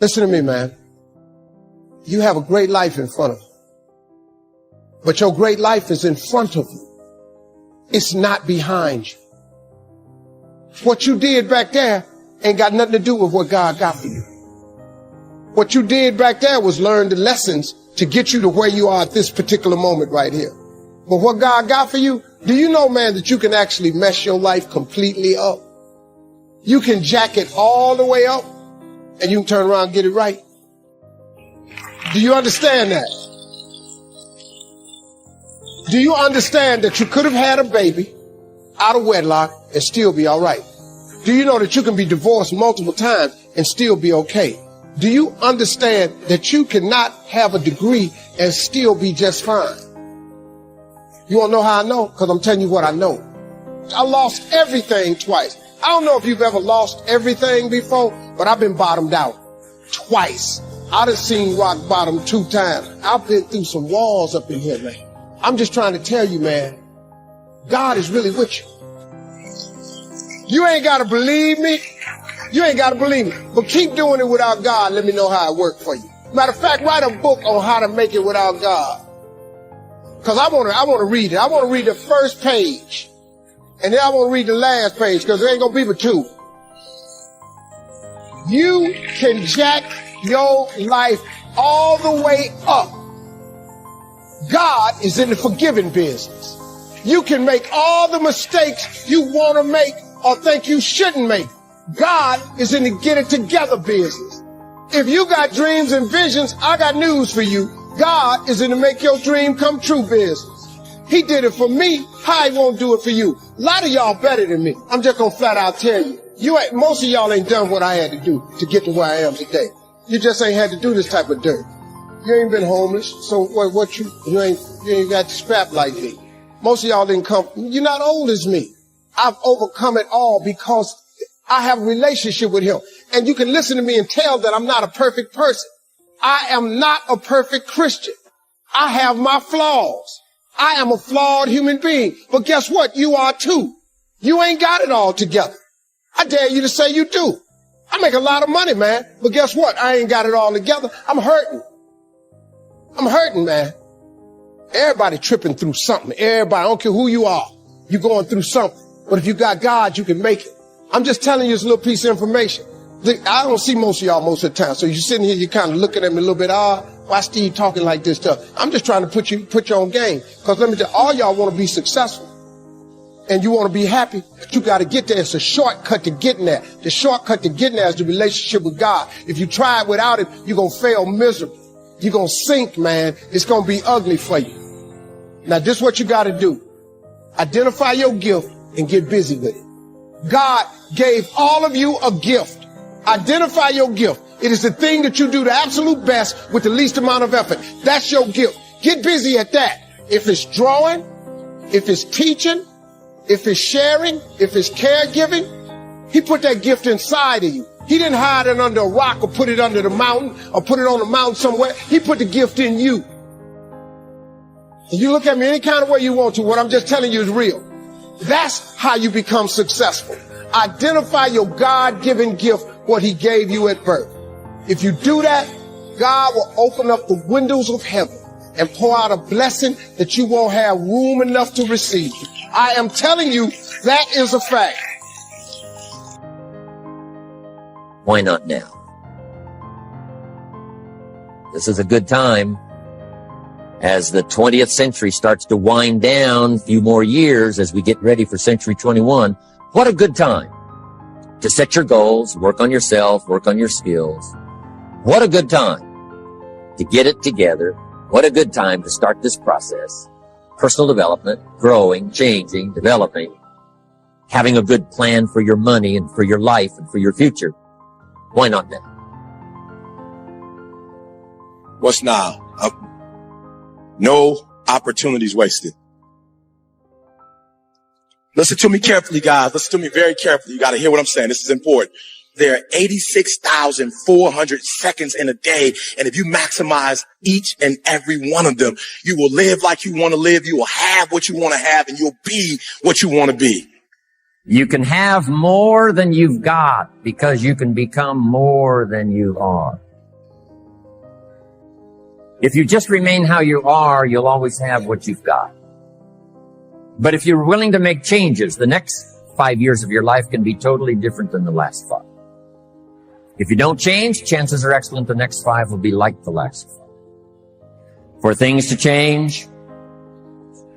Listen to me, man. You have a great life in front of you. But your great life is in front of you. It's not behind you. What you did back there ain't got nothing to do with what God got for you. What you did back there was learn the lessons to get you to where you are at this particular moment right here. But what God got for you, do you know, man, that you can actually mess your life completely up? You can jack it all the way up and you can turn around and get it right. Do you understand that? Do you understand that you could have had a baby out of wedlock and still be all right? Do you know that you can be divorced multiple times and still be okay? Do you understand that you cannot have a degree and still be just fine? You want to know how I know? Because I'm telling you what I know. I lost everything twice. I don't know if you've ever lost everything before, but I've been bottomed out twice. I done seen rock bottom 2 times. I've been through some walls up in here, man. I'm just trying to tell you, man, God is really with you. You ain't got to believe me. You ain't got to believe me. But keep doing it without God. Let me know how it worked for you. Matter of fact, write a book on how to make it without God. Because I want to read it. I want to read the first page. And then I want to read the last page because there ain't going to be but 2. You can jack your life all the way up. God is in the forgiving business. You can make all the mistakes you want to make or think you shouldn't make. God is in the get it together business. If you got dreams and visions, I got news for you. God is in the make your dream come true business. He did it for me. How he won't do it for you? A lot of y'all better than me. I'm just gonna flat out tell you. Most of y'all ain't done what I had to do to get to where I am today. You just ain't had to do this type of dirt. You ain't been homeless, so you ain't got strapped like me. Most of y'all didn't come. You're not old as me. I've overcome it all because I have a relationship with him. And you can listen to me and tell that I'm not a perfect person. I am not a perfect Christian. I have my flaws. I am a flawed human being. But guess what? You are too. You ain't got it all together. I dare you to say you do. I make a lot of money, man. But guess what? I ain't got it all together. I'm hurting. I'm hurting, man. Everybody tripping through something. Everybody, I don't care who you are. You're going through something. But if you got God, you can make it. I'm just telling you this little piece of information. I don't see most of y'all most of the time. So you're sitting here, you're kind of looking at me a little bit, why Steve talking like this stuff? I'm just trying to put you on game. Because let me tell you, all y'all want to be successful. And you want to be happy, but you got to get there. It's a shortcut to getting there. The shortcut to getting there is the relationship with God. If you try it without it, you're going to fail miserably. You're going to sink, man. It's going to be ugly for you. Now, this is what you got to do. Identify your gift and get busy with it. God gave all of you a gift. Identify your gift. It is the thing that you do the absolute best with the least amount of effort. That's your gift. Get busy at that. If it's drawing, if it's teaching, if it's sharing, if it's caregiving, he put that gift inside of you. He didn't hide it under a rock or put it under the mountain or put it on the mountain somewhere. He put the gift in you. And you look at me any kind of way you want to. What I'm just telling you is real. That's how you become successful. Identify your God-given gift, what he gave you at birth. If you do that, God will open up the windows of heaven and pour out a blessing that you won't have room enough to receive. I am telling you, that is a fact. Why not now? This is a good time. As the 20th century starts to wind down, a few more years as we get ready for century 21, what a good time to set your goals, work on yourself, work on your skills. What a good time to get it together. What a good time to start this process. Personal development, growing, changing, developing, having a good plan for your money and for your life and for your future. Why not now? What's now? No opportunities wasted. Listen to me carefully, guys. Listen to me very carefully. You got to hear what I'm saying. This is important. There are 86,400 seconds in a day. And if you maximize each and every one of them, you will live like you want to live. You will have what you want to have, and you'll be what you want to be. You can have more than you've got because you can become more than you are. If you just remain how you are, you'll always have what you've got. But if you're willing to make changes, the next 5 years of your life can be totally different than the last 5. If you don't change, chances are excellent the next 5 will be like the last 5. For things to change,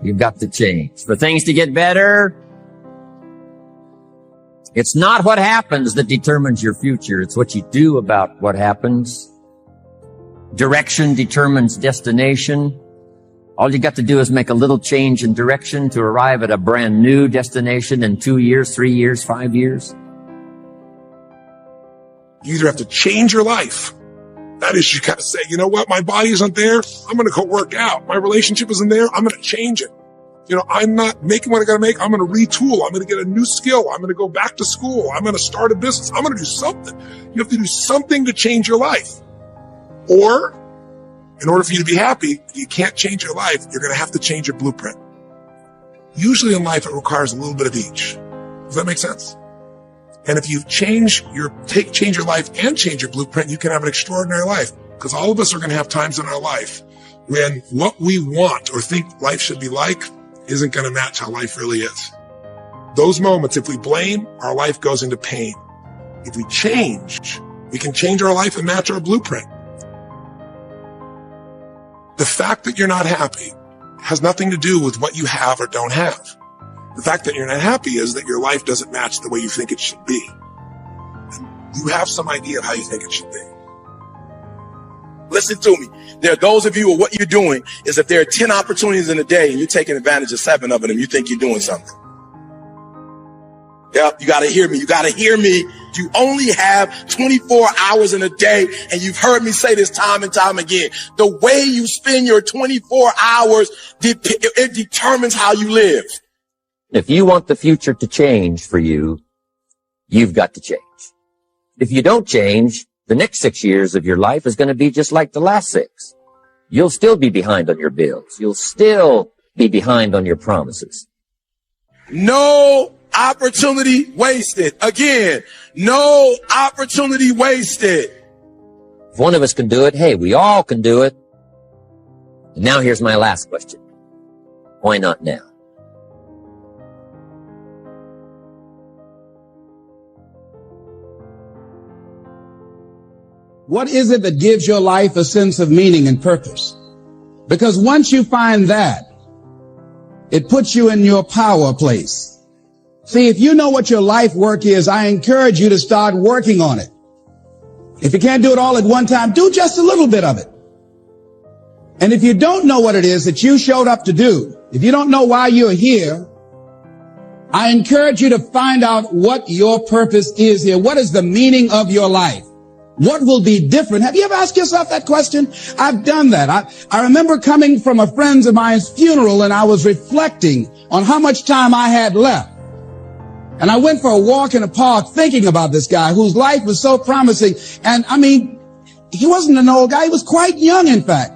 you've got to change. For things to get better, it's not what happens that determines your future. It's what you do about what happens. Direction determines destination. All you got to do is make a little change in direction to arrive at a brand new destination in 2 years, 3 years, 5 years. You either have to change your life. That is, you gotta say, you know what? My body isn't there. I'm going to go work out. My relationship isn't there. I'm going to change it. You know, I'm not making what I got to make. I'm going to retool. I'm going to get a new skill. I'm going to go back to school. I'm going to start a business. I'm going to do something. You have to do something to change your life. Or, in order for you to be happy, you can't change your life. You're going to have to change your blueprint. Usually in life, it requires a little bit of each. Does that make sense? And if you change your life and change your blueprint, you can have an extraordinary life. Because all of us are going to have times in our life when what we want or think life should be like isn't going to match how life really is. Those moments, if we blame, our life goes into pain. If we change, we can change our life and match our blueprint. The fact that you're not happy has nothing to do with what you have or don't have. The fact that you're not happy is that your life doesn't match the way you think it should be. And you have some idea of how you think it should be. Listen to me. There are those of you, or what you're doing is if there are 10 opportunities in a day and you're taking advantage of 7 of them, you think you're doing something. Yep, you got to hear me. You got to hear me. You only have 24 hours in a day, and you've heard me say this time and time again. The way you spend your 24 hours, it determines how you live. If you want the future to change for you, you've got to change. If you don't change, the next 6 years of your life is going to be just like the last 6. You'll still be behind on your bills. You'll still be behind on your promises. No opportunity wasted. Again, no opportunity wasted. If one of us can do it, hey, we all can do it. And now here's my last question. Why not now? What is it that gives your life a sense of meaning and purpose? Because once you find that, it puts you in your power place. See, if you know what your life work is, I encourage you to start working on it. If you can't do it all at one time, do just a little bit of it. And if you don't know what it is that you showed up to do, if you don't know why you're here, I encourage you to find out what your purpose is here. What is the meaning of your life? What will be different? Have you ever asked yourself that question? I've done that. I remember coming from a friend of mine's funeral, and I was reflecting on how much time I had left. And I went for a walk in a park thinking about this guy whose life was so promising. And I mean, he wasn't an old guy. He was quite young, in fact.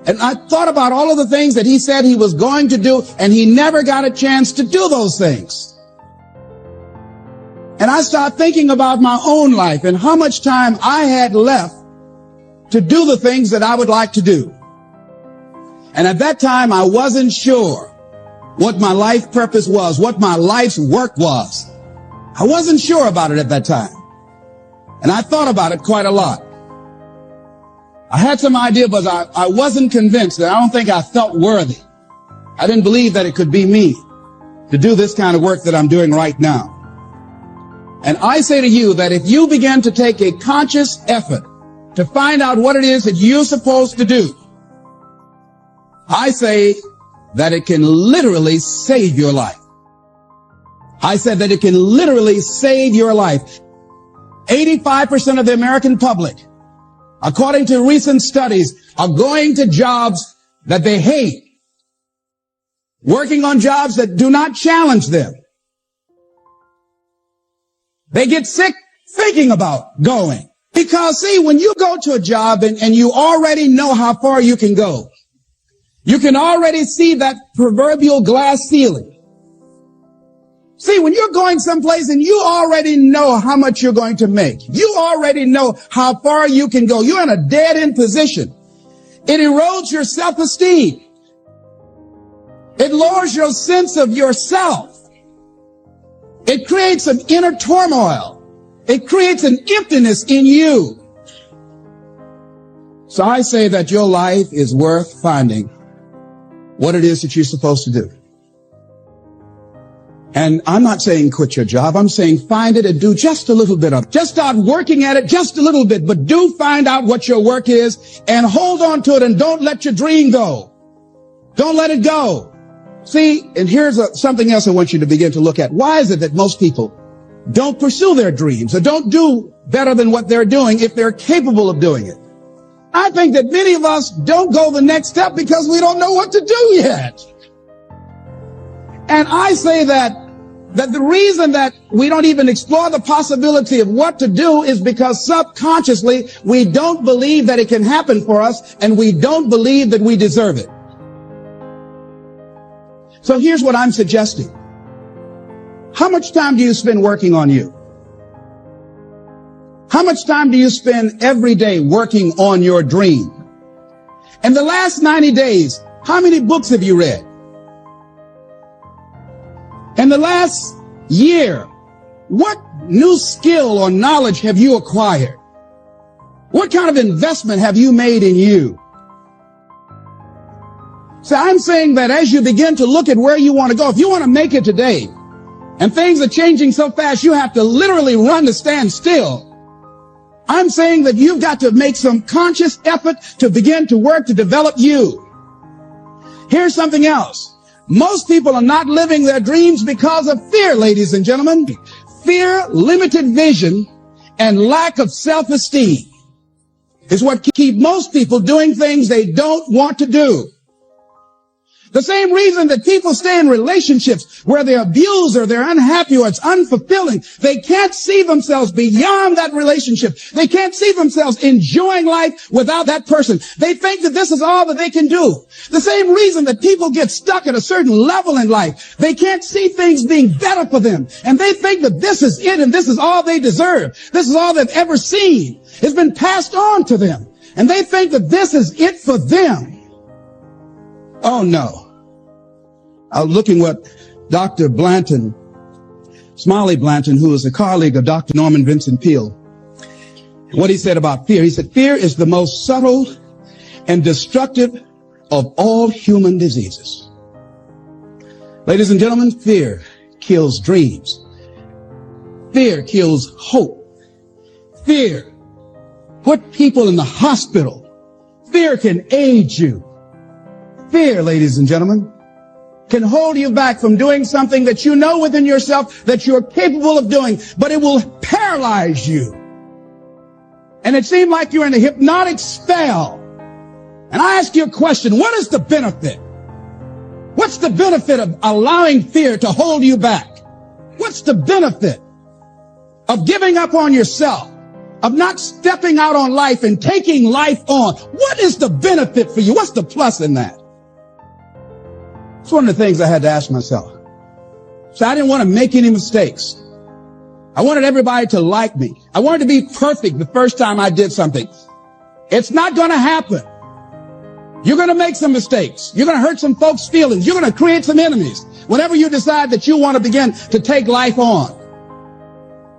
And I thought about all of the things that he said he was going to do, and he never got a chance to do those things. And I started thinking about my own life and how much time I had left to do the things that I would like to do. And at that time, I wasn't sure what my life purpose was, what my life's work was. I wasn't sure about it at that time. And I thought about it quite a lot. I had some idea, but I wasn't convinced. And I don't think I felt worthy. I didn't believe that it could be me to do this kind of work that I'm doing right now. And I say to you that if you begin to take a conscious effort to find out what it is that you're supposed to do, I say that it can literally save your life. I said that it can literally save your life. 85% of the American public, according to recent studies, are going to jobs that they hate, working on jobs that do not challenge them. They get sick thinking about going. Because, see, when you go to a job and you already know how far you can go, you can already see that proverbial glass ceiling. See, when you're going someplace and you already know how much you're going to make, you already know how far you can go, you're in a dead-end position. It erodes your self-esteem. It lowers your sense of yourself. It creates an inner turmoil. It creates an emptiness in you. So I say that your life is worth finding what it is that you're supposed to do. And I'm not saying quit your job. I'm saying find it and do just a little bit of it. Just start working at it just a little bit, but do find out what your work is and hold on to it and don't let your dream go. Don't let it go. See, and here's something else I want you to begin to look at. Why is it that most people don't pursue their dreams or don't do better than what they're doing if they're capable of doing it? I think that many of us don't go the next step because we don't know what to do yet. And I say that the reason that we don't even explore the possibility of what to do is because subconsciously we don't believe that it can happen for us and we don't believe that we deserve it. So here's what I'm suggesting. How much time do you spend working on you? How much time do you spend every day working on your dream? In the last 90 days, how many books have you read? In the last year, what new skill or knowledge have you acquired? What kind of investment have you made in you? So I'm saying that as you begin to look at where you want to go, if you want to make it today, and things are changing so fast, you have to literally run to stand still. I'm saying that you've got to make some conscious effort to begin to work to develop you. Here's something else. Most people are not living their dreams because of fear, ladies and gentlemen. Fear, limited vision, and lack of self-esteem is what keep most people doing things they don't want to do. The same reason that people stay in relationships where they're abused or they're unhappy or it's unfulfilling. They can't see themselves beyond that relationship. They can't see themselves enjoying life without that person. They think that this is all that they can do. The same reason that people get stuck at a certain level in life. They can't see things being better for them. And they think that this is it and this is all they deserve. This is all they've ever seen. It's been passed on to them. And they think that this is it for them. Oh no. I was looking what Dr. Blanton, Smiley Blanton, who is a colleague of Dr. Norman Vincent Peale, what he said about fear. He said, fear is the most subtle and destructive of all human diseases. Ladies and gentlemen, fear kills dreams. Fear kills hope. Fear put people in the hospital. Fear can age you. Fear, ladies and gentlemen, can hold you back from doing something that you know within yourself that you're capable of doing, but it will paralyze you. And it seemed like you're in a hypnotic spell. And I ask you a question, what is the benefit? What's the benefit of allowing fear to hold you back? What's the benefit of giving up on yourself, of not stepping out on life and taking life on? What is the benefit for you? What's the plus in that? It's one of the things I had to ask myself. So I didn't want to make any mistakes. I wanted everybody to like me. I wanted to be perfect the first time I did something. It's not going to happen. You're going to make some mistakes. You're going to hurt some folks' feelings. You're going to create some enemies whenever you decide that you want to begin to take life on.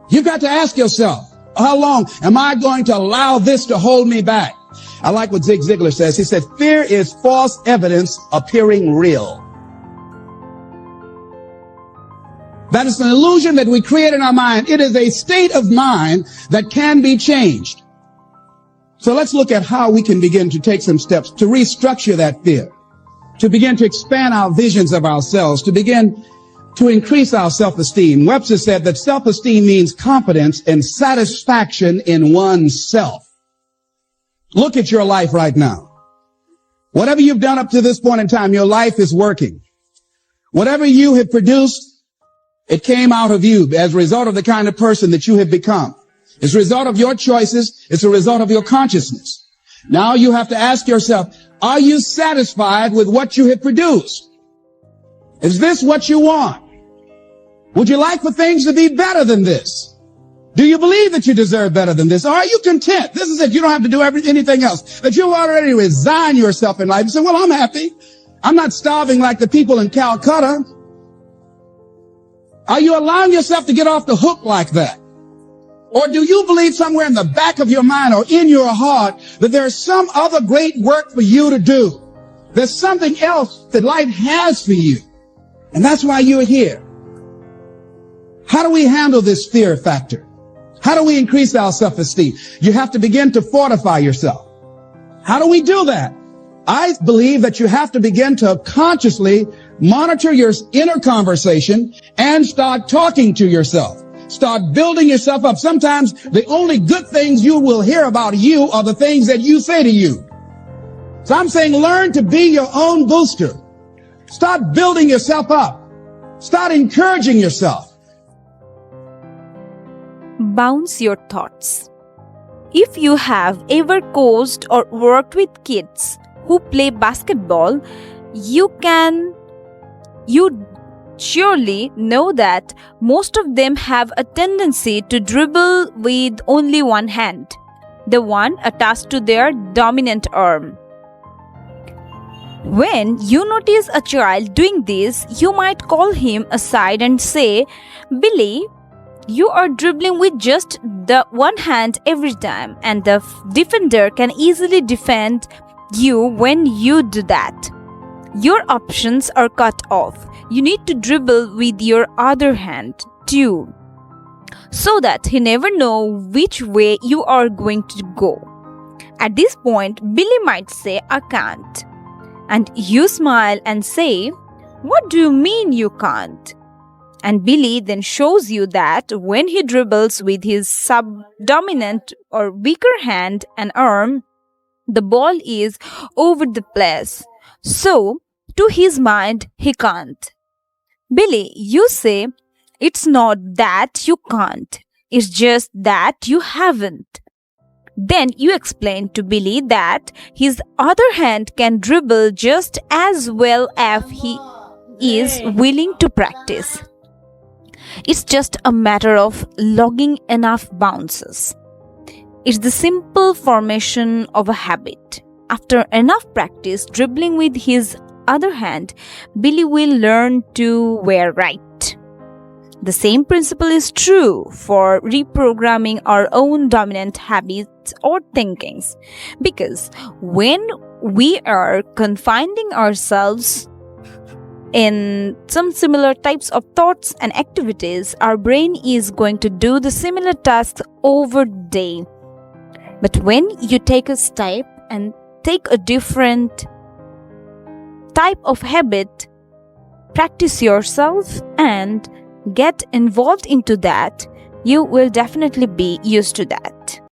You've got to ask yourself, how long am I going to allow this to hold me back? I like what Zig Ziglar says. He said, fear is false evidence appearing real. That is an illusion that we create in our mind. It is a state of mind that can be changed. So let's look at how we can begin to take some steps to restructure that fear, to begin to expand our visions of ourselves, to begin to increase our self-esteem. Webster said that self-esteem means confidence and satisfaction in oneself. Look at your life right now. Whatever you've done up to this point in time, your life is working. Whatever you have produced, it came out of you as a result of the kind of person that you have become. It's a result of your choices. It's a result of your consciousness. Now you have to ask yourself, are you satisfied with what you have produced? Is this what you want? Would you like for things to be better than this? Do you believe that you deserve better than this? Or are you content? This is it. You don't have to do anything else. That you already resign yourself in life and say, well, I'm happy. I'm not starving like the people in Calcutta. Are you allowing yourself to get off the hook like that? Or do you believe somewhere in the back of your mind or in your heart that there's some other great work for you to do? There's something else that life has for you. And that's why you're here. How do we handle this fear factor? How do we increase our self-esteem? You have to begin to fortify yourself. How do we do that? I believe that you have to begin to consciously monitor your inner conversation and start talking to yourself. Start building yourself up. Sometimes the only good things you will hear about you are the things that you say to you. So I'm saying learn to be your own booster. Start building yourself up. Start encouraging yourself. Bounce your thoughts. If you have ever coached or worked with kids who play basketball, you surely know that most of them have a tendency to dribble with only one hand, the one attached to their dominant arm. When you notice a child doing this, you might call him aside and say, "Billy, you are dribbling with just the one hand every time, and the defender can easily defend you when you do that. Your options are cut off. You need to dribble with your other hand too, so that he never knows which way you are going to go." At this point, Billy might say, "I can't." And you smile and say, "What do you mean you can't?" And Billy then shows you that when he dribbles with his subdominant or weaker hand and arm, the ball is over the place. So, to his mind, he can't. Billy, you say, "It's not that you can't. It's just that you haven't." Then you explain to Billy that his other hand can dribble just as well if he is willing to practice. It's just a matter of logging enough bounces. It's the simple formation of a habit. After enough practice dribbling with his other hand, Billy will learn to wear right. The same principle is true for reprogramming our own dominant habits or thinkings. Because when we are confining ourselves in some similar types of thoughts and activities, our brain is going to do the similar tasks over the day. But when you take a step and take a different type of habit, practice yourself and get involved into that, you will definitely be used to that.